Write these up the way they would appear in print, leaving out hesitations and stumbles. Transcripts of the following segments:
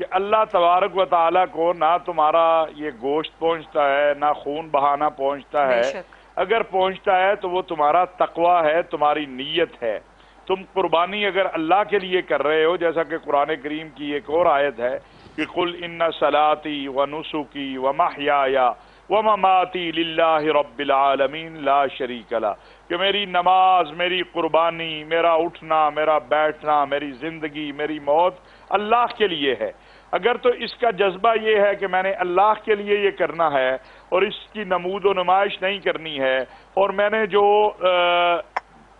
کہ اللہ تبارک و تعالیٰ کو نہ تمہارا یہ گوشت پہنچتا ہے نہ خون بہانا پہنچتا ہے، اگر پہنچتا ہے تو وہ تمہارا تقوی ہے، تمہاری نیت ہے۔ تم قربانی اگر اللہ کے لیے کر رہے ہو، جیسا کہ قرآن کریم کی ایک اور آیت ہے کہ قل ان صلاتی و نسکی و محیای و مماتی للہ رب العالمین لا شریک لہ، کہ میری نماز، میری قربانی، میرا اٹھنا، میرا بیٹھنا، میری زندگی، میری موت اللہ کے لیے ہے۔ اگر تو اس کا جذبہ یہ ہے کہ میں نے اللہ کے لیے یہ کرنا ہے اور اس کی نمود و نمائش نہیں کرنی ہے، اور میں نے جو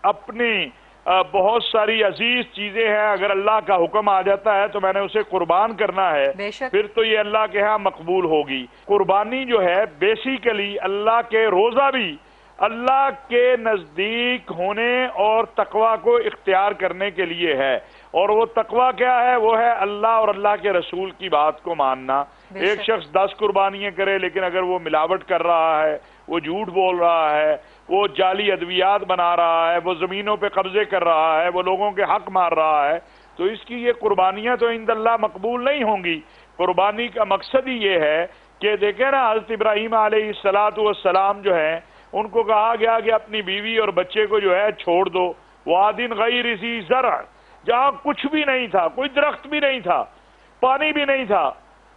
اپنی بہت ساری عزیز چیزیں ہیں اگر اللہ کا حکم آ جاتا ہے تو میں نے اسے قربان کرنا ہے، پھر تو یہ اللہ کے ہاں مقبول ہوگی۔ قربانی جو ہے بیسیکلی اللہ کے روزہ بھی اللہ کے نزدیک ہونے اور تقوی کو اختیار کرنے کے لیے ہے، اور وہ تقوی کیا ہے؟ وہ ہے اللہ اور اللہ کے رسول کی بات کو ماننا۔ ایک شخص 10 قربانیاں کرے لیکن اگر وہ ملاوٹ کر رہا ہے، وہ جھوٹ بول رہا ہے، وہ جعلی ادویات بنا رہا ہے، وہ زمینوں پہ قبضے کر رہا ہے، وہ لوگوں کے حق مار رہا ہے، تو اس کی یہ قربانیاں تو عند اللہ مقبول نہیں ہوں گی۔ قربانی کا مقصد ہی یہ ہے کہ دیکھیں نا، حضرت ابراہیم علیہ السلام جو ہیں، ان کو کہا گیا کہ اپنی بیوی اور بچے کو جو ہے چھوڑ دو، وادٍ غیر ذی زرع، جہاں کچھ بھی نہیں تھا، کوئی درخت بھی نہیں تھا، پانی بھی نہیں تھا،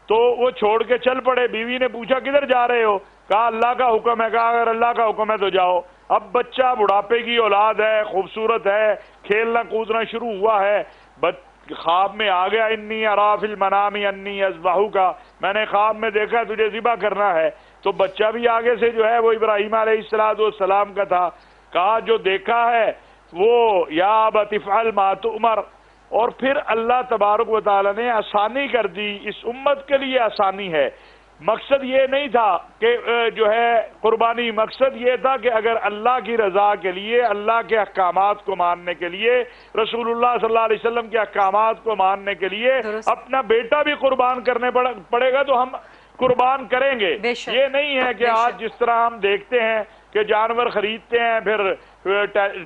تو وہ چھوڑ کے چل پڑے۔ بیوی نے پوچھا کدھر جا رہے ہو؟ کہا اللہ کا حکم ہے۔ کہا اگر اللہ کا حکم ہے تو جاؤ۔ اب بچہ بڑھاپے کی اولاد ہے، خوبصورت ہے، کھیلنا کودنا شروع ہوا ہے، خواب میں آ گیا، انی ارا فی المنام انی اذبحک، میں نے خواب میں دیکھا تجھے ذبح کرنا ہے۔ تو بچہ بھی آگے سے جو ہے وہ ابراہیم علیہ السلام کا تھا۔ کہا جو دیکھا ہے وہ یا ابت افعل ما تؤمر، اور پھر اللہ تبارک و تعالی نے آسانی کر دی، اس امت کے لیے آسانی ہے۔ مقصد یہ نہیں تھا کہ جو ہے قربانی، مقصد یہ تھا کہ اگر اللہ کی رضا کے لیے، اللہ کے احکامات کو ماننے کے لیے، رسول اللہ صلی اللہ علیہ وسلم کے احکامات کو ماننے کے لیے اپنا بیٹا بھی قربان کرنے پڑے گا تو ہم قربان کریں گے۔ یہ نہیں ہے کہ آج جس طرح ہم دیکھتے ہیں کہ جانور خریدتے ہیں، پھر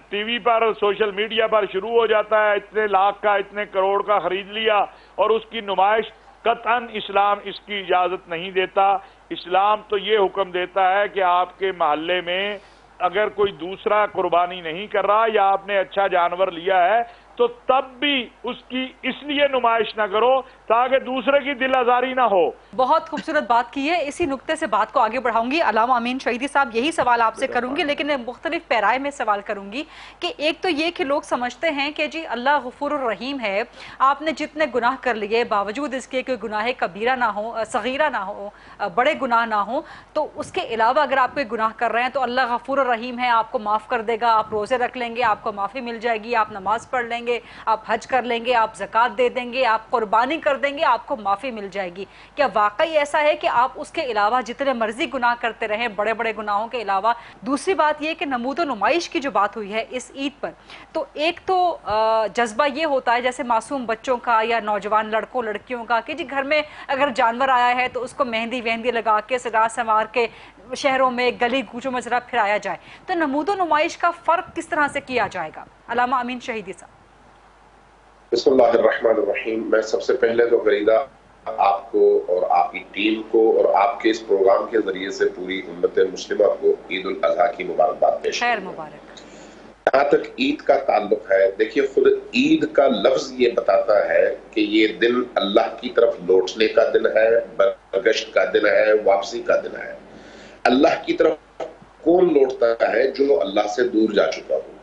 ٹی وی پر، سوشل میڈیا پر شروع ہو جاتا ہے، اتنے لاکھ کا، اتنے کروڑ کا خرید لیا، اور اس کی نمائش قطعاً اسلام اس کی اجازت نہیں دیتا۔ اسلام تو یہ حکم دیتا ہے کہ آپ کے محلے میں اگر کوئی دوسرا قربانی نہیں کر رہا یا آپ نے اچھا جانور لیا ہے تو تب بھی اس کی اس لیے نمائش نہ کرو تاکہ دوسرے کی دل آزاری نہ ہو۔ بہت خوبصورت بات کی ہے، اسی نقطے سے بات کو آگے بڑھاؤں گی۔ علامہ امین شہیدی صاحب، یہی سوال آپ سے کروں گی لیکن مختلف پیرائے میں سوال کروں گی کہ ایک تو یہ کہ لوگ سمجھتے ہیں کہ جی اللہ غفور الرحیم ہے، آپ نے جتنے گناہ کر لیے باوجود اس کے کوئی گناہ کبیرہ نہ ہو، صغیرہ نہ ہو، بڑے گناہ نہ ہو، تو اس کے علاوہ اگر آپ کوئی گناہ کر رہے ہیں تو اللہ غفور الرحیم ہے، آپ کو معاف کر دے گا، آپ روزے رکھ لیں گے آپ کو معافی مل جائے گی، آپ نماز پڑھ لیں گے، آپ حج کر لیں گے، آپ زکوٰۃ دے دیں گے، آپ قربانی کر دیں گے، آپ کو معافی مل جائے گی۔ کیا واقعی ایسا ہے کہ آپ اس کے علاوہ جتنے مرضی گناہ کرتے رہیں، بڑے بڑے گناہوں کے علاوہ؟ دوسری بات یہ کہ نمود و نمائش کی جو بات ہوئی ہے اس عید پر، تو ایک تو جذبہ یہ ہوتا ہے جیسے معصوم بچوں کا یا نوجوان لڑکوں لڑکیوں کا کہ جی گھر میں اگر جانور آیا ہے تو اس کو مہندی وہندی لگا کے سجا سنوار کے شہروں میں گلی کوچوں میں ذرا پھرایا جائے، تو نمود و نمائش کا فرق کس طرح سے کیا جائے گا؟ علامہ امین شہیدی صاحب۔ بسم اللہ الرحمن الرحیم۔ میں سب سے پہلے تو فریدہ آپ کو اور آپ کی ٹیم کو اور آپ کے اس پروگرام کے ذریعے سے پوری امت مسلمہ کو عید الاضحیٰ کی مبارکباد پیش خیر مبارک۔ جہاں تک عید کا تعلق ہے، دیکھیے خود عید کا لفظ یہ بتاتا ہے کہ یہ دن اللہ کی طرف لوٹنے کا دن ہے، برگشت کا دن ہے، واپسی کا دن ہے۔ اللہ کی طرف کون لوٹتا ہے؟ جو اللہ سے دور جا چکا ہو۔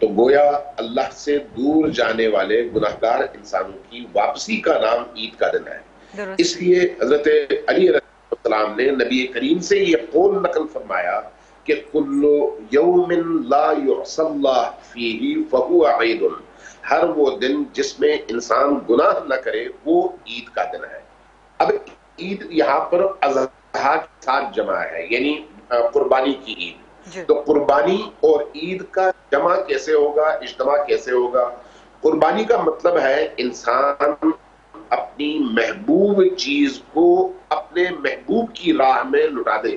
تو گویا اللہ سے دور جانے والے گناہگار انسانوں کی واپسی کا نام عید کا دن ہے۔ اس لیے حضرت علی علیہ السلام نے نبی کریم سے یہ قول نقل فرمایا کہ کل یوم لا یعصی اللہ فیہ فہو عید، ہر وہ دن جس میں انسان گناہ نہ کرے وہ عید کا دن ہے۔ اب عید یہاں پر اضحیٰ کے ساتھ جمع ہے، یعنی قربانی کی عید۔ تو قربانی اور عید کا جمع کیسے ہوگا، اجتماع کیسے ہوگا؟ قربانی کا مطلب ہے انسان اپنی محبوب چیز کو اپنے محبوب کی راہ میں لٹا دے۔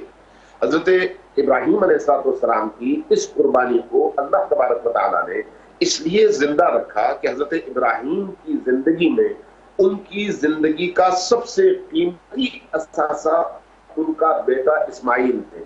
حضرت ابراہیم علیہ السلام کی اس قربانی کو اللہ تبارک و تعالیٰ نے اس لیے زندہ رکھا کہ حضرت ابراہیم کی زندگی میں ان کی زندگی کا سب سے قیمتی اثاثہ ان کا بیٹا اسماعیل تھے،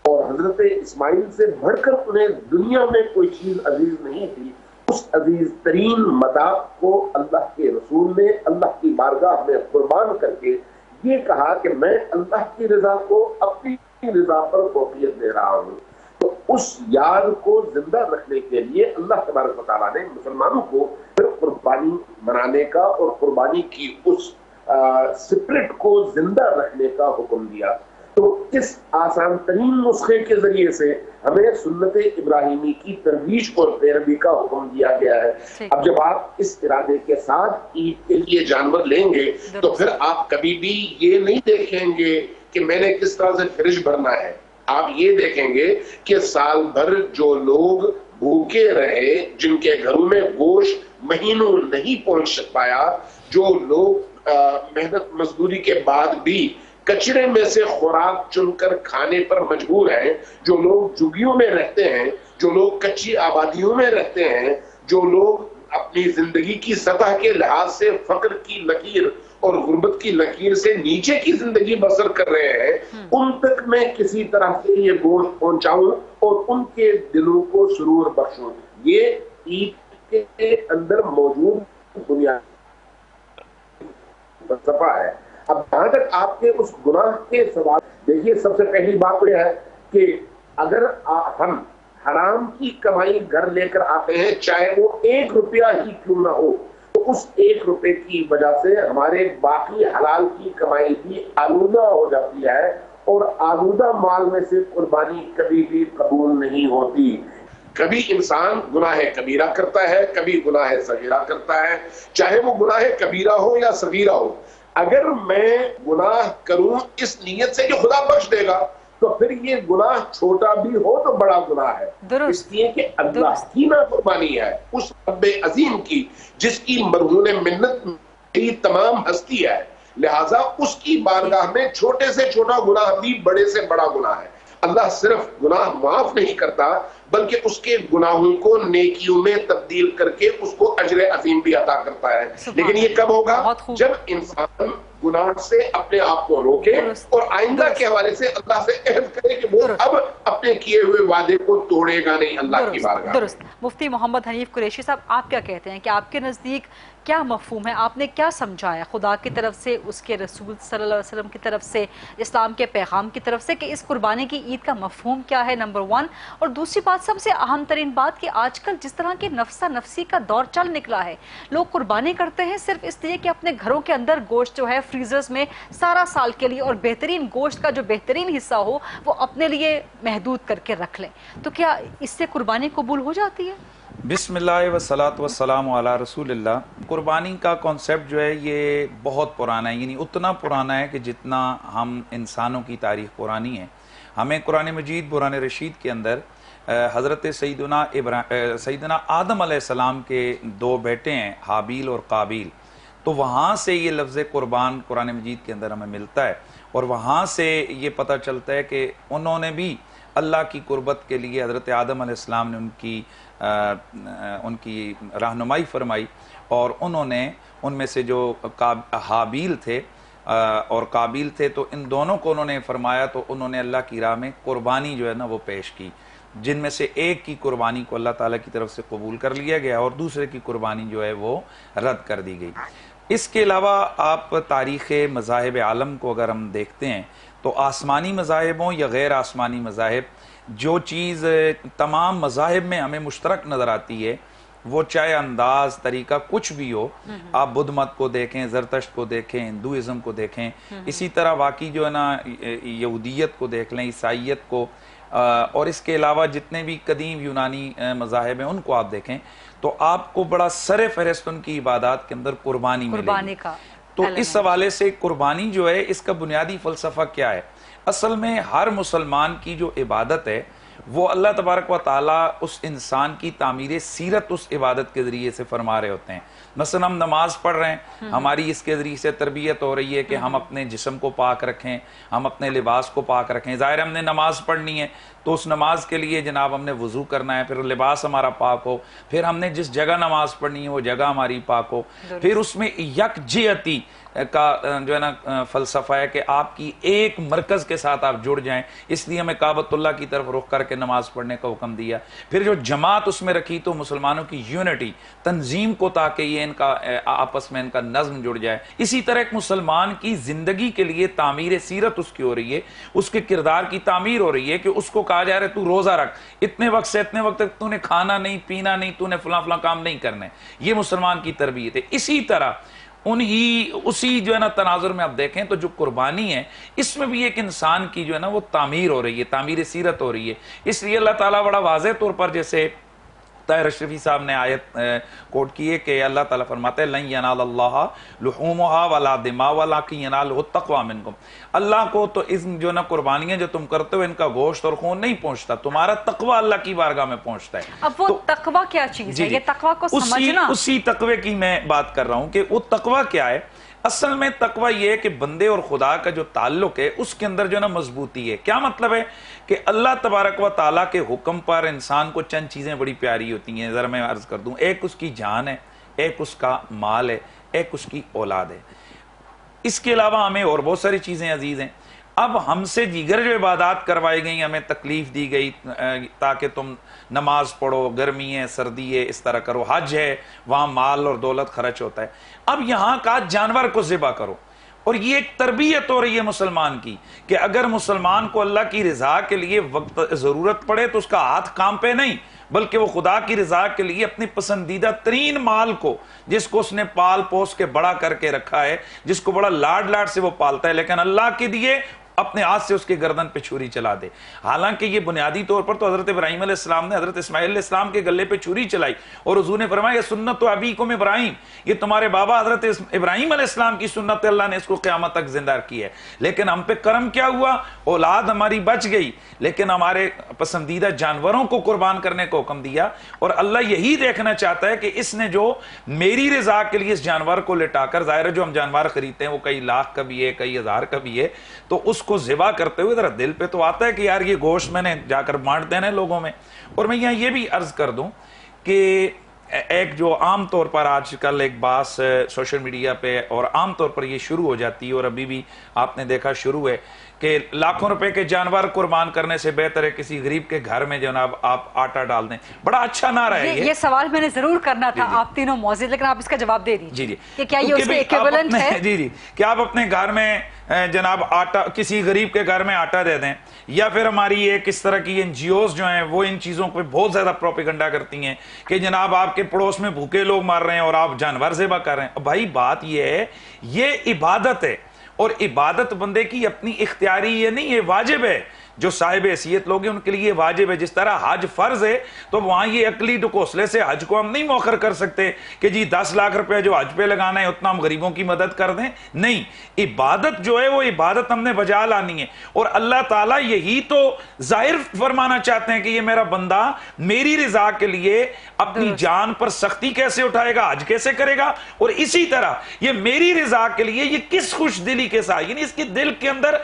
اور حضرت اسماعیل سے بڑھ کر انہیں دنیا میں کوئی چیز عزیز نہیں تھی۔ اس عزیز ترین متاع کو اللہ کے رسول نے اللہ کی بارگاہ میں قربان کر کے یہ کہا کہ میں اللہ کی رضا کو اپنی رضا پر فوقیت دے رہا ہوں۔ تو اس یاد کو زندہ رکھنے کے لیے اللہ تبارک و تعالیٰ نے مسلمانوں کو پھر قربانی منانے کا اور قربانی کی اس سپرٹ کو زندہ رکھنے کا حکم دیا۔ تو اس آسان ترین نسخے کے ذریعے سے ہمیں سنت ابراہیمی کی ترویج اور پیروی کا حکم دیا گیا ہے۔ اب جب آپ اس ارادے کے ساتھ عید کے لیے جانور لیں گے تو پھر آپ کبھی بھی یہ نہیں دیکھیں گے کہ میں نے کس طرح سے فریج بھرنا ہے، آپ یہ دیکھیں گے کہ سال بھر جو لوگ بھوکے رہے، جن کے گھروں میں گوشت مہینوں نہیں پہنچ پایا، جو لوگ محنت مزدوری کے بعد بھی کچرے میں سے خوراک چن کر کھانے پر مجبور ہیں، جو لوگ جھگیوں میں رہتے ہیں، جو لوگ کچی آبادیوں میں رہتے ہیں، جو لوگ اپنی زندگی کی سطح کے لحاظ سے فقر کی لکیر اور غربت کی لکیر سے نیچے کی زندگی بسر کر رہے ہیں، ان تک میں کسی طرح سے یہ گوشت پہنچاؤں اور ان کے دلوں کو سرور بخشوں۔ یہ عید کے اندر موجود بنیاد فلسفہ ہے۔ اب جہاں تک آپ کے اس گناہ کے سوال، دیکھیے سب سے پہلی بات یہ ہے کہ اگر ہم حرام کی کمائی گھر لے کر آتے ہیں، چاہے وہ 1 روپیہ ہی کیوں نہ ہو، تو اس 1 روپے کی وجہ سے ہمارے باقی حلال کی کمائی بھی آلودہ ہو جاتی ہے، اور آلودہ مال میں سے قربانی کبھی بھی قبول نہیں ہوتی۔ کبھی انسان گناہ کبیرہ کرتا ہے، کبھی گناہ صغیرہ کرتا ہے، چاہے وہ گناہ کبیرہ ہو یا صغیرہ ہو۔ اگر میں گناہ کروں اس نیت سے کہ خدا بخش دے گا، تو پھر یہ گناہ چھوٹا بھی ہو تو بڑا گناہ ہے، اس لیے کہ اللہ کی نافرمانی ہے، اس رب عظیم کی جس کی مرہون منت کی تمام ہستی ہے، لہٰذا اس کی بارگاہ میں چھوٹے سے چھوٹا گناہ بھی بڑے سے بڑا گناہ ہے۔ اللہ صرف گناہ معاف نہیں کرتا بلکہ اس کے گناہوں کو نیکیوں میں تبدیل کر کے اس کو اجر عظیم بھی عطا کرتا ہے۔ لیکن یہ کب ہوگا؟ جب انسان گناہ سے اپنے آپ کو روکے اور آئندہ کے حوالے سے اللہ سے عہد کرے کہ وہ اب اپنے کیے ہوئے وعدے کو توڑے گا نہیں اللہ کی بارگاہ۔ درست۔ مفتی محمد حنیف قریشی صاحب، آپ کیا کہتے ہیں کہ آپ کے نزدیک کیا مفہوم ہے؟ آپ نے کیا سمجھایا خدا کی طرف سے، اس کے رسول صلی اللہ علیہ وسلم کی طرف سے، اسلام کے پیغام کی طرف سے، کہ اس قربانی کی عید کا مفہوم کیا ہے، نمبر 1؟ اور دوسری بات، سب سے اہم ترین بات، کہ آج کل جس طرح کے نفسا نفسی کا دور چل نکلا ہے، لوگ قربانی کرتے ہیں صرف اس لیے کہ اپنے گھروں کے اندر گوشت جو ہے فریزرز میں سارا سال کے لیے، اور بہترین گوشت کا جو بہترین حصہ ہو وہ اپنے لیے محدود کر کے رکھ لیں، تو کیا اس سے قربانی قبول ہو جاتی ہے؟ بسم اللہ والصلاۃ والسلام علی رسول اللہ۔ قربانی کا کانسیپٹ جو ہے یہ بہت پرانا ہے، یعنی اتنا پرانا ہے کہ جتنا ہم انسانوں کی تاریخ پرانی ہے۔ ہمیں قرآن مجید برہان رشید کے اندر حضرت سیدنا آدم علیہ السلام کے 2 بیٹے ہیں، حابیل اور قابیل، تو وہاں سے یہ لفظ قربان قرآن مجید کے اندر ہمیں ملتا ہے، اور وہاں سے یہ پتہ چلتا ہے کہ انہوں نے بھی اللہ کی قربت کے لیے حضرت آدم علیہ السلام نے ان کی رہنمائی فرمائی، اور انہوں نے ان میں سے جو حابیل تھے اور قابیل تھے، تو ان دونوں کو انہوں نے فرمایا، تو انہوں نے اللہ کی راہ میں قربانی جو ہے نا وہ پیش کی، جن میں سے ایک کی قربانی کو اللہ تعالیٰ کی طرف سے قبول کر لیا گیا اور دوسرے کی قربانی جو ہے وہ رد کر دی گئی۔ اس کے علاوہ آپ تاریخ مذاہب عالم کو اگر ہم دیکھتے ہیں تو آسمانی مذاہب ہوں یا غیر آسمانی مذاہب، جو چیز تمام مذاہب میں ہمیں مشترک نظر آتی ہے، وہ چاہے انداز طریقہ کچھ بھی ہو، آپ بدھ مت کو دیکھیں، زرتشت کو دیکھیں، ہندوازم کو دیکھیں، اسی طرح باقی جو ہے نا یہودیت کو دیکھ لیں، عیسائیت کو، اور اس کے علاوہ جتنے بھی قدیم یونانی مذاہب ہیں ان کو آپ دیکھیں، تو آپ کو بڑا سر فہرست ان کی عبادات کے اندر قربانی ملے گی۔ تو اس حوالے سے قربانی جو ہے، اس کا بنیادی فلسفہ کیا ہے؟ اصل میں ہر مسلمان کی جو عبادت ہے وہ اللہ تبارک و تعالیٰ اس انسان کی تعمیر سیرت اس عبادت کے ذریعے سے فرما رہے ہوتے ہیں. مثلا ہم نماز پڑھ رہے ہیں, ہماری اس کے ذریعے سے تربیت ہو رہی ہے کہ ہم اپنے جسم کو پاک رکھیں, ہم اپنے لباس کو پاک رکھیں. ظاہر ہم نے نماز پڑھنی ہے تو اس نماز کے لیے جناب ہم نے وضو کرنا ہے, پھر لباس ہمارا پاک ہو, پھر ہم نے جس جگہ نماز پڑھنی ہے وہ جگہ ہماری پاک ہو, پھر اس میں یکجہتی کا جو ہے نا فلسفہ ہے کہ آپ کی ایک مرکز کے ساتھ آپ جڑ جائیں, اس لیے ہمیں کعبۃ اللہ کی طرف رخ کر کے نماز پڑھنے کا حکم دیا. پھر جو جماعت اس میں رکھی تو مسلمانوں کی یونٹی, تنظیم کو, تاکہ یہ ان کا آپس میں ان کا نظم جڑ جائے. اسی طرح ایک مسلمان کی زندگی کے لیے تعمیر سیرت اس کی ہو رہی ہے, اس کے کردار کی تعمیر ہو رہی ہے کہ اس کو کہا جا رہا ہے تو روزہ رکھ, اتنے وقت سے اتنے وقت تک تو نے کھانا نہیں پینا نہیں, تو نے فلاں فلاں کام نہیں کرنے. یہ مسلمان کی تربیت ہے. اسی طرح اسی جو ہے نا تناظر میں آپ دیکھیں تو جو قربانی ہے اس میں بھی ایک انسان کی جو ہے نا وہ تعمیر ہو رہی ہے, تعمیر سیرت ہو رہی ہے. اس لیے اللہ تعالیٰ بڑا واضح طور پر, جیسے طاہر اشرفی صاحب نے آیت کوٹ کی ہے کہ اللہ تعالیٰ فرماتے ہیں لن ینال اللہ لحومها ولا دماؤها ولکن ینالہ التقوی منکم. اللہ کو تو اس جو نا قربانیاں جو تم کرتے ہو ان کا گوشت اور خون نہیں پہنچتا, تمہارا تقوی اللہ کی بارگاہ میں پہنچتا ہے. اب وہ تقوی کیا چیز ہے, یہ تقوی کو سمجھنا, اسی تقوی کی میں بات کر رہا ہوں کہ وہ تقوی کیا ہے. اصل میں تقوی یہ ہے کہ بندے اور خدا کا جو تعلق ہے اس کے اندر جو نا مضبوطی ہے. کیا مطلب ہے کہ اللہ تبارک و تعالیٰ کے حکم پر انسان کو چند چیزیں بڑی پیاری ہوتی ہیں. ذرا میں عرض کر دوں, ایک اس کی جان ہے, ایک اس کا مال ہے, ایک اس کی اولاد ہے. اس کے علاوہ ہمیں اور بہت ساری چیزیں عزیز ہیں. اب ہم سے دیگر جو عبادات کروائی گئیں, ہمیں تکلیف دی گئی تاکہ تم نماز پڑھو, گرمی ہے, سردی ہے, اس طرح کرو. حج ہے, وہاں مال اور دولت خرچ ہوتا ہے. اب یہاں کا جانور کو ذبح کرو, اور یہ ایک تربیت ہو رہی ہے مسلمان کی کہ اگر مسلمان کو اللہ کی رضا کے لیے وقت ضرورت پڑے تو اس کا ہاتھ کام پہ نہیں, بلکہ وہ خدا کی رضا کے لیے اپنی پسندیدہ ترین مال کو, جس کو اس نے پال پوس کے بڑا کر کے رکھا ہے, جس کو بڑا لاڈ سے وہ پالتا ہے, لیکن اللہ کے دیے اپنے ہاتھ سے اس کے گردن پہ چھری چلا دے. حالانکہ یہ بنیادی طور پر تو حضرت ابراہیم علیہ السلام نے حضرت اسماعیل علیہ السلام کے گلے پہ چھری چلائی, اور حضور نے فرمایا یہ سنت تو ابیکم ابراہیم, یہ تمہارے بابا حضرت ابراہیم علیہ السلام کی سنت, اللہ نے اس کو قیامت تک زندہ کی ہے. لیکن ہم پہ کرم کیا ہوا, اولاد ہماری بچ گئی, لیکن ہمارے پسندیدہ جانوروں کو قربان کرنے کو حکم دیا. اور اللہ یہی دیکھنا چاہتا ہے کہ اس نے جو میری رضا کے لیے اس جانور کو لٹا کر, ظاہر ہے جو ہم جانور خریدتے ہیں وہ کئی لاکھ کا بھی ہے, کئی ہزار کا بھی ہے, تو اس کو ذبح کرتے ہوئے ذرا دل پہ تو آتا ہے کہ یار یہ گوشت میں نے جا کر بانٹ دینا ہے لوگوں میں. اور میں یہاں یہ بھی عرض کر دوں کہ ایک جو عام طور پر آج کل ایک باس سوشل میڈیا پہ اور عام طور پر یہ شروع ہو جاتی ہے, اور ابھی بھی آپ نے دیکھا شروع ہے, کہ لاکھوں روپے کے جانور قربان کرنے سے بہتر ہے کسی غریب کے گھر میں جناب آپ آٹا ڈال دیں. بڑا اچھا نعرہ ہے یہ سوال میں نے ضرور کرنا تھا آپ تینوں موزد, لیکن آپ اس کا جواب دے دیجیے. جی کہ کیا یہ اس کے ایکویولنٹ ہے؟ جی کہ آپ اپنے گھر میں جناب آٹا, کسی غریب کے گھر میں آٹا دے دیں, یا پھر ہماری ایک اس طرح کی NGOs جو ہیں وہ ان چیزوں پہ بہت زیادہ پروپیگنڈا کرتی ہیں کہ جناب آپ کے پڑوس میں بھوکے لوگ مار رہے ہیں اور آپ جانور ذبح کر رہے ہیں. بھائی بات یہ ہے, یہ عبادت ہے, اور عبادت بندے کی اپنی اختیاری یہ نہیں, یہ واجب ہے. جو صاحب حیثیت لوگ ہیں ان کے لیے واجب ہے. جس طرح حج فرض ہے تو وہاں یہ عقلی ڈکوسلے سے حج کو ہم نہیں موخر کر سکتے کہ جی 10 لاکھ روپے جو حج پہ لگانا ہے اتنا ہم غریبوں کی مدد کر دیں. نہیں, عبادت جو ہے وہ عبادت ہم نے بجا لانی ہے. اور اللہ تعالیٰ یہی تو ظاہر فرمانا چاہتے ہیں کہ یہ میرا بندہ میری رضا کے لیے اپنی جان پر سختی کیسے اٹھائے گا, حج کیسے کرے گا, اور اسی طرح یہ میری رضا کے لیے یہ کس خوش دلی کے ساتھ, یعنی اس کی دل کے اندر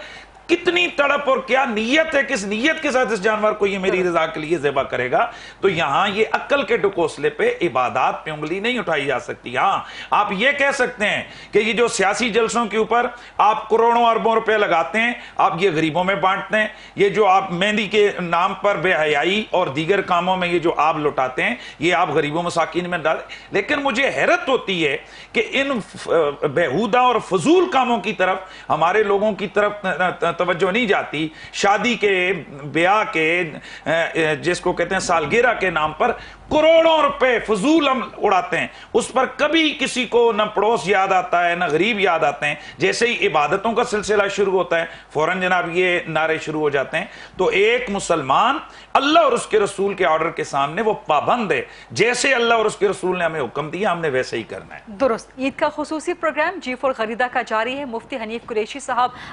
کتنی تڑپ اور کیا نیت ہے, کس نیت کے ساتھ اس جانور کو یہ میری رضا کے لیے ذبح کرے گا. تو یہاں یہ عقل کے ڈکوسلے پہ عبادات پہ انگلی نہیں اٹھائی جا سکتی. ہاں آپ یہ کہہ سکتے ہیں کہ یہ جو سیاسی جلسوں کے اوپر آپ کروڑوں اربوں روپے لگاتے ہیں, آپ یہ غریبوں میں بانٹتے ہیں, یہ جو آپ مہندی کے نام پر بے حیائی اور دیگر کاموں میں یہ جو آپ لٹاتے ہیں یہ آپ غریبوں مساکین میں ڈالیں. لیکن مجھے حیرت ہوتی ہے کہ ان بےہودہ اور فضول کاموں کی طرف ہمارے لوگوں کی طرف توجہ نہیں جاتی. شادی کے, بیاہ کے, جس کو کہتے ہیں سالگرہ کے نام پر کروڑوں روپے فضول ہم اڑاتے ہیں, اس پر کبھی کسی کو نہ پڑوس یاد آتا ہے نہ غریب یاد آتے ہیں. جیسے ہی عبادتوں کا سلسلہ شروع ہوتا ہے فوراً جناب یہ نعرے شروع ہو جاتے ہیں. تو ایک مسلمان اللہ اور اس کے رسول کے آرڈر کے سامنے وہ پابند ہے, جیسے اللہ اور اس کے رسول نے ہمیں حکم دیا ہم نے ویسے ہی کرنا ہے. درست. عید کا خصوصی پروگرام G4 خریدا کا جاری ہے. مفتی حنیف قریشی صاحب,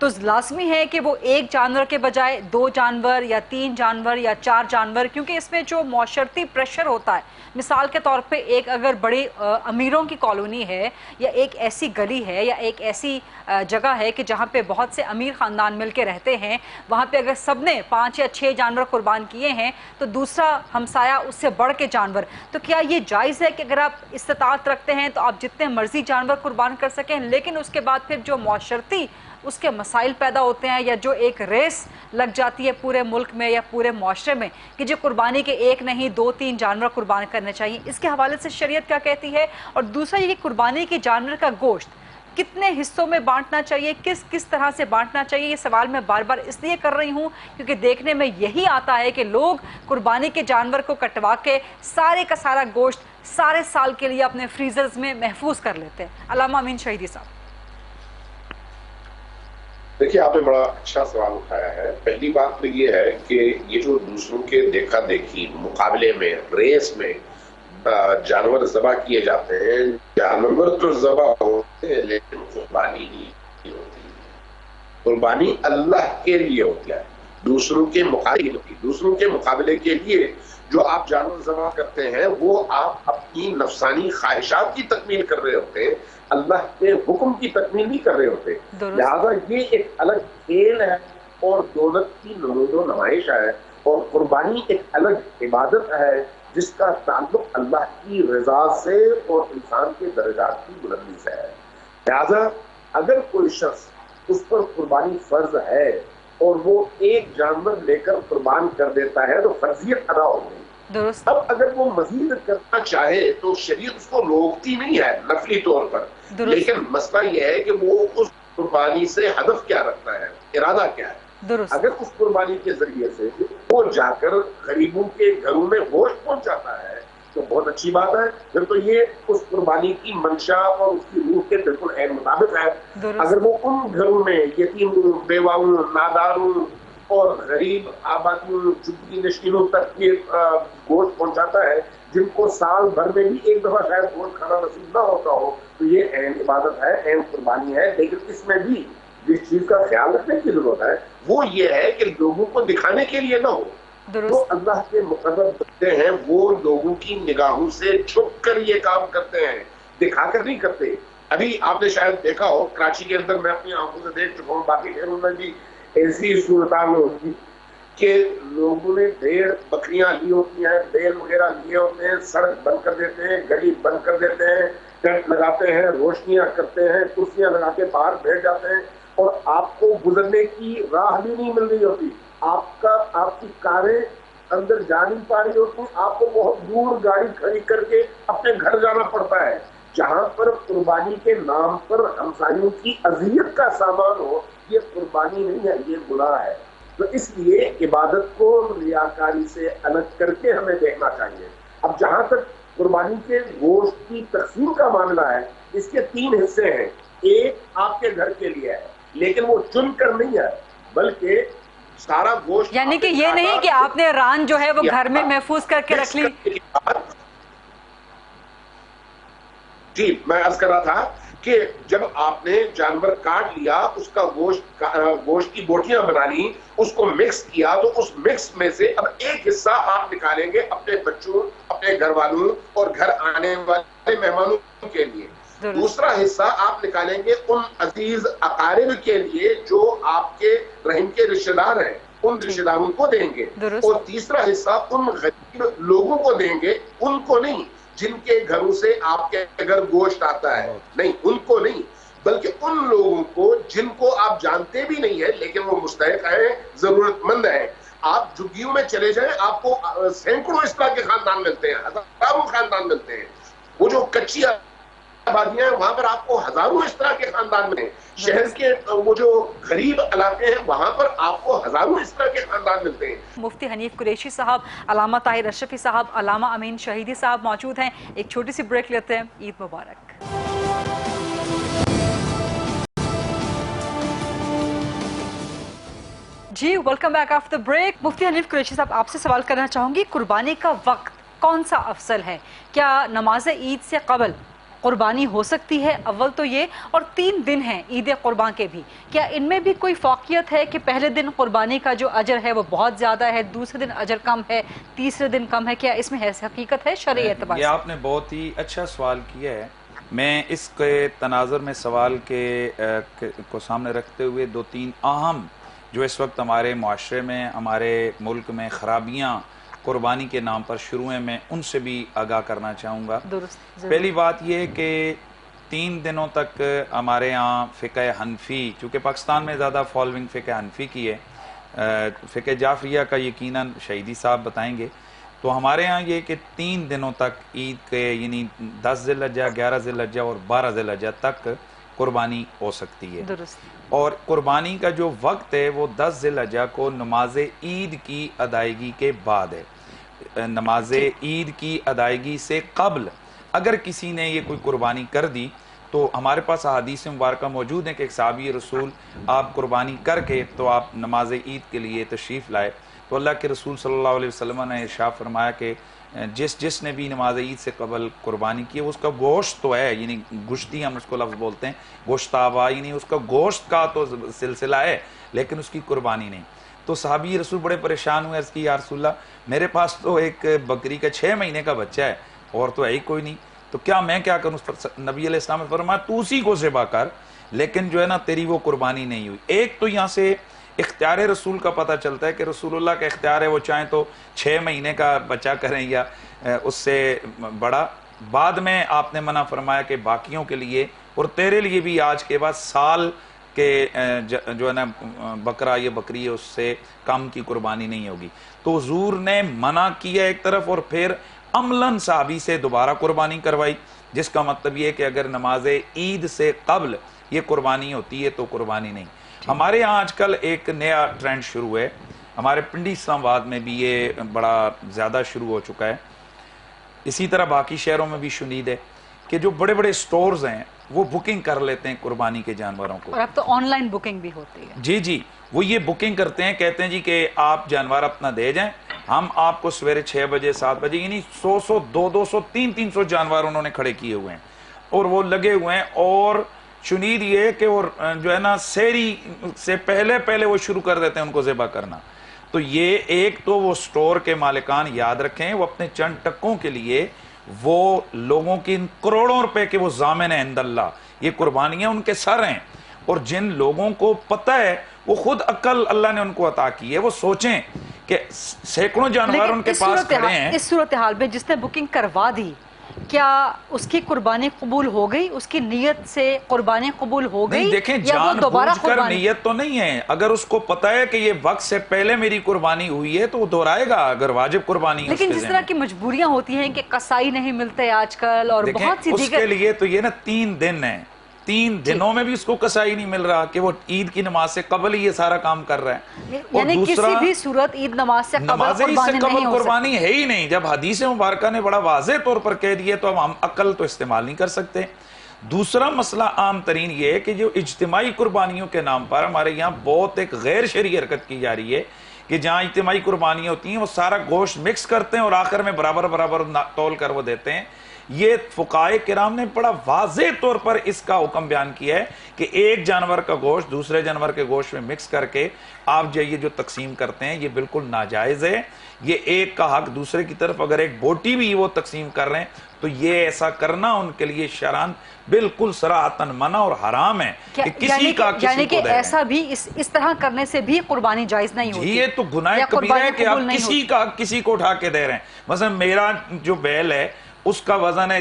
تو لازمی ہے کہ وہ ایک جانور کے بجائے 2 جانور یا 3 جانور یا 4 جانور، کیونکہ اس میں جو معاشرتی پریشر ہوتا ہے، مثال کے طور پہ ایک اگر بڑی امیروں کی کالونی ہے یا ایک ایسی گلی ہے یا ایک ایسی جگہ ہے کہ جہاں پہ بہت سے امیر خاندان مل کے رہتے ہیں، وہاں پہ اگر سب نے 5 یا 6 جانور قربان کیے ہیں تو دوسرا ہمسایہ اس سے بڑھ کے جانور، تو کیا یہ جائز ہے کہ اگر آپ استطاعت رکھتے ہیں تو آپ جتنے مرضی جانور قربان کر سکیں، لیکن اس کے بعد پھر جو معاشرتی اس کے مسائل پیدا ہوتے ہیں یا جو ایک ریس لگ جاتی ہے پورے ملک میں یا پورے معاشرے میں کہ جو قربانی کے 1 نہیں 2-3 جانور قربان کرنے چاہیے، اس کے حوالے سے شریعت کیا کہتی ہے؟ اور دوسرا یہ قربانی کے جانور کا گوشت کتنے حصوں میں بانٹنا چاہیے، کس طرح سے بانٹنا چاہیے؟ یہ سوال میں بار بار اس لیے کر رہی ہوں کیونکہ دیکھنے میں یہی آتا ہے کہ لوگ قربانی کے جانور کو کٹوا کے سارے کا سارا گوشت سارے سال کے لیے اپنے فریزرز میں محفوظ کر لیتے ہیں۔ علامہ امین شہیدی صاحب، دیکھیے آپ نے بڑا اچھا سوال اٹھایا ہے۔ پہلی بات تو یہ ہے کہ یہ جو دوسروں کے دیکھا دیکھی مقابلے میں ریس میں جانور ذبح کیے جاتے ہیں، جانور تو ذبح ہوتے ہیں لیکن قربانی نہیں ہوتی۔ قربانی اللہ کے لیے ہوتی ہے، دوسروں کے مقابلے ہوتی ہے۔ دوسروں کے مقابلے کے لیے جو آپ جانور ذبح کرتے ہیں وہ آپ اپنی نفسانی خواہشات کی تکمیل کر رہے ہوتے ہیں، اللہ کے حکم کی تکمیل نہیں کر رہے ہوتے۔ لہذا یہ ایک الگ کھیل ہے اور دولت کی نمود و نمائش ہے، اور قربانی ایک الگ عبادت ہے جس کا تعلق اللہ کی رضا سے اور انسان کے درجات کی بلندی سے ہے۔ لہذا اگر کوئی شخص اس پر قربانی فرض ہے اور وہ ایک جانور لے کر قربان کر دیتا ہے تو فرضیت ادا ہو گئی۔ درست۔ اب اگر وہ مزید کرنا چاہے تو شریعت اس کو روکتی نہیں ہے نفلی طور پر، لیکن مسئلہ یہ ہے کہ وہ اس قربانی سے ہدف کیا رکھتا ہے، ارادہ کیا ہے۔ اگر اس قربانی کے ذریعے سے وہ جا کر غریبوں کے گھروں میں گوشت پہنچاتا ہے تو بہت اچھی بات ہے، پھر تو یہ اس قربانی کی منشا اور اس کی روح کے بالکل عین مطابق ہے۔ اگر وہ ان گھروں میں یتیموں، بیواؤں، ناداروں اور غریب آبادیوں، جھگی نشینوں تک یہ گوشت پہنچاتا ہے جن کو سال بھر میں بھی ایک دفعہ شاید گوشت کھانا نصیب نہ ہوتا ہو، تو یہ عین عبادت ہے، عین قربانی ہے۔ لیکن اس میں بھی جس چیز کا خیال رکھنے کی ضرورت ہے وہ یہ ہے کہ لوگوں کو دکھانے کے لیے نہ ہو۔ جو اللہ کے مقرر بندے ہیں وہ لوگوں کی نگاہوں سے چھپ کر یہ کام کرتے ہیں، دکھا کر نہیں کرتے۔ ابھی آپ نے شاید دیکھا ہو کراچی کے اندر، میں اپنی آنکھوں سے دیکھ چکا ہوں، باقی شہروں میں بھی ایسی صورتحال ہوتی کہ لوگوں نے بھیڑ بکریاں لی ہوتی ہیں، بیل وغیرہ لیے ہوتے ہیں، سڑک بند کر دیتے ہیں، گلی بند کر دیتے ہیں، ٹینٹ لگاتے ہیں، روشنیاں کرتے ہیں، کرسیاں لگا کے باہر بیٹھ جاتے ہیں، اور آپ کو گزرنے کی راہ بھی نہیں مل رہی ہوتی۔ آپ کی کاریں اندر جا نہیں پا رہی ہوتی، آپ کو بہت دور گاڑی کھڑی کر کے اپنے گھر جانا پڑتا ہے۔ جہاں پر قربانی کے نام پر ہمسایوں کی اذیت کا سامان ہو، یہ قربانی نہیں ہے، یہ گناہ ہے۔ تو اس لیے عبادت کو ریاکاری سے الگ کر کے ہمیں دیکھنا چاہیے۔ اب جہاں تک قربانی کے گوشت کی تقسیم کا معاملہ ہے، اس کے 3 حصے ہیں۔ ایک آپ کے گھر کے لیے ہے، لیکن وہ چن کر نہیں ہے، بلکہ سارا گوشت، یعنی کہ یہ نہیں کہ آپ نے ران جو ہے وہ گھر میں محفوظ کر کے رکھ لی۔ جی میں عرض کر رہا تھا کہ جب آپ نے جانور کاٹ لیا، اس کا گوشت کی بوٹیاں بنا لی، اس کو مکس کیا، تو اس مکس میں سے اب ایک حصہ آپ نکالیں گے اپنے بچوں، اپنے گھر والوں اور گھر آنے والے مہمانوں کے لیے۔ دوسرا حصہ آپ نکالیں گے ان عزیز اقارب کے لیے جو آپ کے رحم کے رشتہ دار ہیں، ان رشتہ داروں کو دیں گے۔ اور تیسرا حصہ ان غریب لوگوں کو دیں گے، ان کو نہیں جن کے گھروں سے آپ کے گھر گوشت آتا ہے، نہیں ان کو نہیں، بلکہ ان لوگوں کو جن کو آپ جانتے بھی نہیں ہیں لیکن وہ مستحق ہیں، ضرورت مند ہیں۔ آپ جھگیوں میں چلے جائیں، آپ کو سینکڑوں اس طرح کے خاندان ملتے ہیں، ہزاروں خاندان ملتے ہیں۔ وہ جو کچی آبادیاں ہیں وہاں پر آپ کو ہزاروں اس طرح کے خاندان ملتے ہیں۔ شہر کے وہ جو غریب علاقے ہیں وہاں پر آپ کو ہزاروں اس طرح کے خاندان ملتے ہیں۔ مفتی حنیف قریشی صاحب، علامہ طاہر اشرفی صاحب، علامہ امین شہیدی صاحب موجود ہیں۔ ایک چھوٹی سی بریک لیتے ہیں۔ عید مبارک۔ جی ویلکم بیک آفٹر بریک۔ مفتی حنیف قریشی صاحب، آپ سے سوال کرنا چاہوں گی، قربانی کا وقت کون سا افضل ہے؟ کیا نماز عید سے قبل قربانی ہو سکتی ہے؟ اول تو یہ، اور 3 دن ہیں عید قربان کے بھی، کیا ان میں بھی کوئی فوقیت ہے کہ پہلے دن قربانی کا جو اجر ہے وہ بہت زیادہ ہے، دوسرے دن اجر کم ہے، تیسرے دن کم ہے؟ کیا اس میں حقیقت ہے شرعی اعتبار سے؟ یہ آپ نے بہت ہی اچھا سوال کیا ہے. میں اس کے تناظر میں سوال کو سامنے رکھتے ہوئے 2-3 اہم جو اس وقت ہمارے معاشرے میں، ہمارے ملک میں خرابیاں قربانی کے نام پر شروع ہیں، میں ان سے بھی آگاہ کرنا چاہوں گا. پہلی بات یہ کہ 3 دنوں تک ہمارے ہاں فقہ حنفی، چونکہ پاکستان میں زیادہ فالوئنگ فقہ حنفی کی ہے، فقہ جعفریہ کا یقیناً شہیدی صاحب بتائیں گے، تو ہمارے ہاں یہ کہ 3 دنوں تک عید کے، یعنی 10 ذی الحجہ، 11 ذی الحجہ اور 12 ذی الحجہ تک قربانی ہو سکتی ہے. اور قربانی کا جو وقت ہے وہ 10 ذی الحجہ کو نماز عید کی ادائیگی کے بعد ہے. نماز عید کی ادائیگی سے قبل اگر کسی نے یہ کوئی قربانی کر دی تو ہمارے پاس احادیث مبارکہ موجود ہیں کہ ایک صحابی رسول آپ قربانی کر کے تو آپ نماز عید کے لیے تشریف لائے، تو اللہ کے رسول صلی اللہ علیہ وسلم نے ارشاد فرمایا کہ جس نے بھی نماز عید سے قبل قربانی کی اس کا گوشت تو ہے، یعنی گشتی ہم اس کو لفظ بولتے ہیں، گوشتابہ، یعنی اس کا گوشت کا تو سلسلہ ہے لیکن اس کی قربانی نہیں. تو صحابی رسول بڑے پریشان ہوئے، عرض کی یا رسول اللہ میرے پاس تو ایک بکری کا 6 مہینے کا بچہ ہے اور تو ہے ہی کوئی نہیں، تو کیا میں کیا کروں؟ اس پر نبی علیہ السلام نے فرمایا تو اسی کو ذبح کر، لیکن جو ہے نا تیری وہ قربانی نہیں ہوئی. ایک تو یہاں سے اختیار رسول کا پتہ چلتا ہے کہ رسول اللہ کا اختیار ہے، وہ چاہیں تو 6 مہینے کا بچہ کریں یا اس سے بڑا. بعد میں آپ نے منع فرمایا کہ باقیوں کے لیے اور تیرے لیے بھی آج کے بعد سال کے جو ہے نا بکرا یا بکری ہے اس سے کم کی قربانی نہیں ہوگی. تو حضور نے منع کیا ایک طرف اور پھر عملاً صحابی سے دوبارہ قربانی کروائی، جس کا مطلب یہ کہ اگر نماز عید سے قبل یہ قربانی ہوتی ہے تو قربانی نہیں. ہمارے یہاں آج کل ایک نیا ٹرینڈ شروع ہے، ہمارے پنڈی اسلام آباد میں بھی یہ بڑا زیادہ شروع ہو چکا ہے، اسی طرح باقی شہروں میں بھی شنید ہے کہ جو بڑے بڑے سٹورز ہیں وہ بکنگ کر لیتے ہیں قربانی کے جانوروں کو. اور اب تو آن لائن بکنگ بھی ہوتی ہے. جی وہ یہ بکنگ کرتے ہیں، کہتے ہیں جی کہ آپ جانور اپنا دے جائیں، ہم آپ کو سویرے 6 بجے 7 بجے، یعنی 100 200 300 جانور انہوں نے کھڑے کیے ہوئے ہیں اور وہ لگے ہوئے ہیں. اور شنید یہ کہ وہ جو ہے نا سحری سے پہلے وہ شروع کر دیتے ہیں ان کو ذبح کرنا. تو یہ ایک تو وہ سٹور کے مالکان یاد رکھیں، وہ اپنے چند ٹکوں کے لیے وہ لوگوں کی ان کروڑوں روپے کے وہ ضامن ہیں عند اللہ، یہ قربانیاں ان کے سر ہیں. اور جن لوگوں کو پتہ ہے، وہ خود عقل اللہ نے ان کو عطا کی ہے، وہ سوچیں کہ سینکڑوں جانور ان کے پاس کھڑے ہیں. اس صورتحال میں جس نے بکنگ کروا دی کیا اس کی قربانی قبول ہو گئی؟ اس کی نیت سے قربانی قبول ہو گئی؟ نہیں دیکھیں، جان بوجھ کر نیت تو نہیں ہے، اگر اس کو پتہ ہے کہ یہ وقت سے پہلے میری قربانی ہوئی ہے تو وہ دہرائے گا اگر واجب قربانی ہے. لیکن جس طرح کی مجبوریاں ہوتی ہیں کہ قصائی نہیں ملتے آج کل اور بہت سی دیگر، اس کے لیے تو یہ نا 3 دن ہیں، 3 دنوں میں بھی اس کو قصائی نہیں مل رہا کہ وہ عید کی نماز سے قبل ہی یہ سارا کام کر رہا ہے. یعنی کسی بھی صورت عید نماز سے قبل قربانی ہے ہی نہیں. جب حدیث مبارکہ نے بڑا واضح طور پر کہہ دیا تو ہم عقل تو استعمال نہیں کر سکتے. دوسرا مسئلہ عام ترین یہ ہے کہ جو اجتماعی قربانیوں کے نام پر ہمارے یہاں بہت ایک غیر شرعی حرکت کی جا رہی ہے کہ جہاں اجتماعی قربانیاں ہوتی ہیں وہ سارا گوشت مکس کرتے ہیں اور آخر میں برابر تول کر وہ دیتے ہیں. یہ فقہائے کرام نے بڑا واضح طور پر اس کا حکم بیان کیا ہے کہ ایک جانور کا گوشت دوسرے جانور کے گوشت میں مکس کر کے آپ یہ جو تقسیم کرتے ہیں یہ بالکل ناجائز ہے. یہ ایک کا حق دوسرے کی طرف اگر ایک بوٹی بھی وہ تقسیم کر رہے ہیں تو یہ ایسا کرنا ان کے لیے شرعاً بالکل صراحتاً منع اور حرام ہے کہ کسی کا کسی یعنی کو کہ دے رہے ہیں. ایسا بھی اس طرح کرنے سے بھی قربانی جائز نہیں ہوتی. یہ تو گناہ کبیرہ ہے کہ آپ کسی کا کسی کو اٹھا کے دے رہے ہیں. مثلا میرا جو بیل ہے اس کا وزن ہے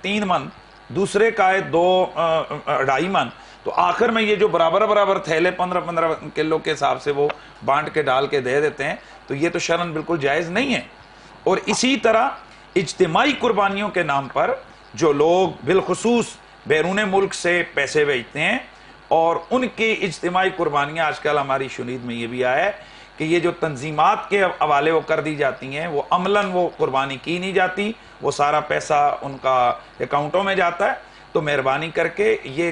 3 من، دوسرے کا ہے 2.5 من، تو آخر میں یہ جو برابر تھیلے 15 کلو کے حساب سے وہ بانٹ کے ڈال کے دے دیتے ہیں تو یہ تو شرعاً بالکل جائز نہیں ہے. اور اسی طرح اجتماعی قربانیوں کے نام پر جو لوگ بالخصوص بیرون ملک سے پیسے بھیجتے ہیں اور ان کی اجتماعی قربانیاں آج کل ہماری شنید میں یہ بھی آیا ہے کہ یہ جو تنظیمات کے حوالے وہ کر دی جاتی ہیں وہ عملاً وہ قربانی کی نہیں جاتی، وہ سارا پیسہ ان کا اکاؤنٹوں میں جاتا ہے. تو مہربانی کر کے یہ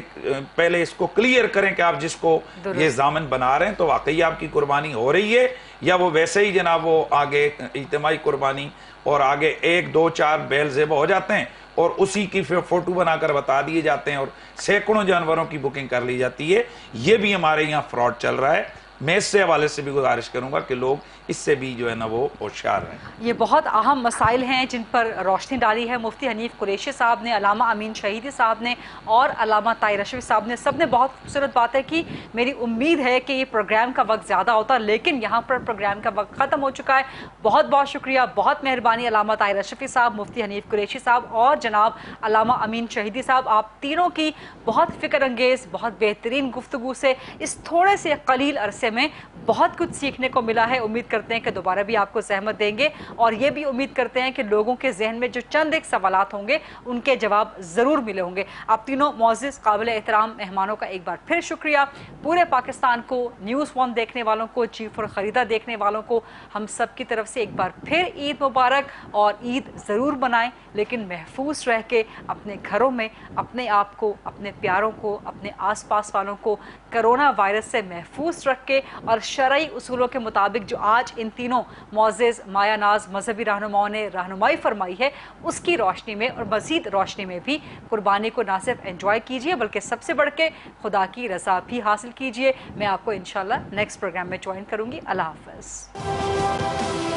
پہلے اس کو کلیئر کریں کہ آپ جس کو یہ ضامن بنا رہے ہیں تو واقعی آپ کی قربانی ہو رہی ہے یا وہ ویسے ہی جناب وہ آگے اجتماعی قربانی اور آگے 1 2 4 بیل ذبح ہو جاتے ہیں اور اسی کی فوٹو بنا کر بتا دیے جاتے ہیں اور سینکڑوں جانوروں کی بکنگ کر لی جاتی ہے. یہ بھی ہمارے یہاں فراڈ چل رہا ہے. میں اس سے حوالے سے بھی گزارش کروں گا کہ لوگ اس سے بھی جو ہے نا وہ ہوشیار ہیں. یہ بہت اہم مسائل ہیں جن پر روشنی ڈالی ہے مفتی حنیف قریشی صاحب نے, علامہ امین شہیدی صاحب نے اور علامہ طاہر اشرفی صاحب نے. سب نے بہت خوبصورت باتیں کی. میری امید ہے کہ یہ پروگرام کا وقت زیادہ ہوتا لیکن یہاں پر پروگرام کا وقت ختم ہو چکا ہے. بہت بہت شکریہ, بہت مہربانی علامہ طاہر اشرفی صاحب, مفتی حنیف قریشی صاحب اور جناب علامہ امین شہیدی صاحب. آپ تینوں کی بہت فکر انگیز, بہت بہترین گفتگو سے اس تھوڑے سے قلیل عرصے میں بہت کچھ سیکھنے کو ملا ہے. امید کرتے ہیں کہ دوبارہ بھی آپ کو زحمت دیں گے اور یہ بھی امید کرتے ہیں کہ لوگوں کے ذہن میں جو چند ایک سوالات ہوں گے ان کے جواب ضرور ملے ہوں گے. آپ تینوں معزز قابل احترام مہمانوں کا ایک بار پھر شکریہ. پورے پاکستان کو, نیوز 1 دیکھنے والوں کو, G4 خریدا دیکھنے والوں کو ہم سب کی طرف سے ایک بار پھر عید مبارک. اور عید ضرور منائیں لیکن محفوظ رہ کے اپنے گھروں میں اپنے آپ کو, اپنے پیاروں کو, اپنے آس پاس والوں کو کرونا وائرس سے محفوظ رکھ کے اور شرعی اصولوں کے مطابق جو آج ان تینوں معزز مایہ ناز مذہبی رہنماؤں نے رہنمائی فرمائی ہے اس کی روشنی میں اور مزید روشنی میں بھی قربانی کو نہ صرف انجوائے کیجئے بلکہ سب سے بڑھ کے خدا کی رضا بھی حاصل کیجئے. میں آپ کو انشاءاللہ نیکسٹ پروگرام میں جوائن کروں گی. اللہ حافظ.